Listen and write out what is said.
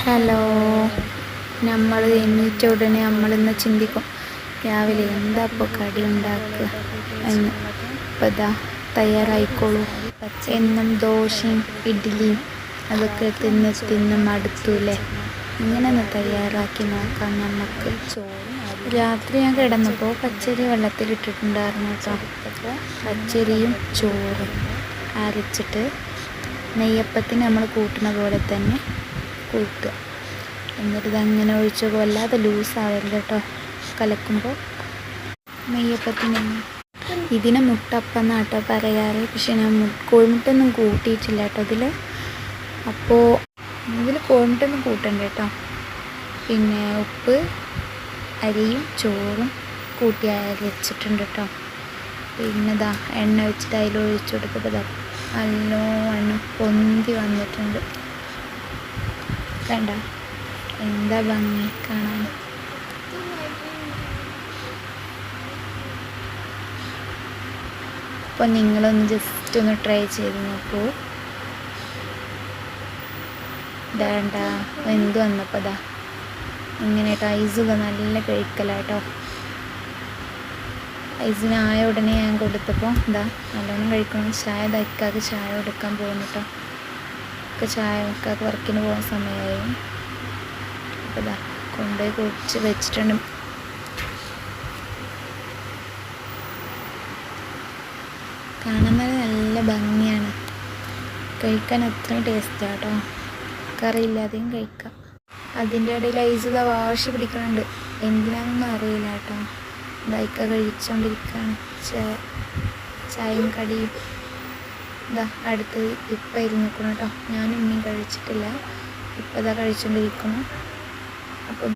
Hello, നമ്മൾ എണീറ്റ ഉടനെ നമ്മളിന്ന് ചിന്തിക്കും രാവിലെ എന്താ ഇപ്പോൾ കടി ഉണ്ടാക്കുക എന്ന്. ഇപ്പോൾ ഇതാ തയ്യാറായിക്കോളൂ. എന്നും ദോശയും ഇഡ്ഡലിയും അതൊക്കെ തിന്ന് മടുത്തൂല്ലേ. ഇങ്ങനെ ഒന്ന് തയ്യാറാക്കി നോക്കാം നമുക്ക്. രാത്രി ഞാൻ കിടന്നപ്പോൾ പച്ചരി വെള്ളത്തിലിട്ടിട്ടുണ്ടായിരുന്നു കേട്ടോ. പച്ചരിയും ചോറും അരച്ചിട്ട് നെയ്യപ്പത്തിന് നമ്മൾ കൂട്ടുന്ന പോലെ തന്നെ കൂട്ടുക. എന്നിട്ട് ഇതങ്ങനെ ഒഴിച്ച് വല്ലാതെ ലൂസാവരുത് കേട്ടോ കലക്കുമ്പോൾ. നെയ്യപ്പത്തിന് ഇതിനെ മുട്ടപ്പം എന്നാട്ടോ പറയാറ്. പക്ഷെ ഞാൻ കോഴിമുട്ടൊന്നും കൂട്ടിയിട്ടില്ല കേട്ടോ ഇതിൽ. അപ്പോൾ ഇതിൽ കോഴിമുട്ടൊന്നും കൂട്ടണ്ട കേട്ടോ. പിന്നെ ഉപ്പ്, അരിയും ചോറും കൂട്ടി അരച്ചിട്ടുണ്ട് കേട്ടോ. പിന്നെ ഇതാ എണ്ണ വെച്ചിട്ട് അതിൽ ഒഴിച്ചു കൊടുക്കുമ്പോൾ നല്ലോണം പൊന്തി വന്നിട്ടുണ്ട്. കണ്ട എന്താ ഭംഗി കാണാൻ. അപ്പോൾ നിങ്ങളൊന്ന് ജസ്റ്റ് ഒന്ന് ട്രൈ ചെയ്ത് നോക്കൂ. വേണ്ട എന്ത് വന്നപ്പോൾ ഇതാ ഇങ്ങനെ ഐസൊക്കെ നല്ല കഴിക്കലാട്ടോ. ഐസിനായ ഉടനെ ഞാൻ കൊടുത്തപ്പോൾ ഇതാ നല്ലോണം കഴിക്കണം. ചായ ഇക്കാക്ക് ചായ കൊടുക്കാൻ പോകുന്നു കേട്ടോ. ഒക്കെ ചായ ഇക്കാക്ക് വർക്കിന് പോകുന്ന സമയമായി. അപ്പോൾ ഇതാ കൊണ്ടുപോയി കുടിച്ച് വെച്ചിട്ടുണ്ട്. കാണുന്നത് നല്ല ഭംഗിയാണ്, കഴിക്കാൻ അത്രയും ടേസ്റ്റാണ് കേട്ടോ. കറിയില്ലാതെയും കഴിക്കാം. അതിൻ്റെ ഇടയിൽ ഐസ് വാശി പിടിക്കുന്നുണ്ട്, എന്തിനാണെന്നൊന്നും അറിയില്ല കേട്ടോ. ഇതായിക്ക കഴിച്ചുകൊണ്ടിരിക്കുകയാണ് ചായയും കടിയും. ഇതാ അടുത്തത് ഇപ്പം ഇരുന്നിക്കണം കേട്ടോ. ഞാനും ഇനിയും കഴിച്ചിട്ടില്ല. ഇപ്പം ഇതാ കഴിച്ചുകൊണ്ടിരിക്കുന്നു. അപ്പം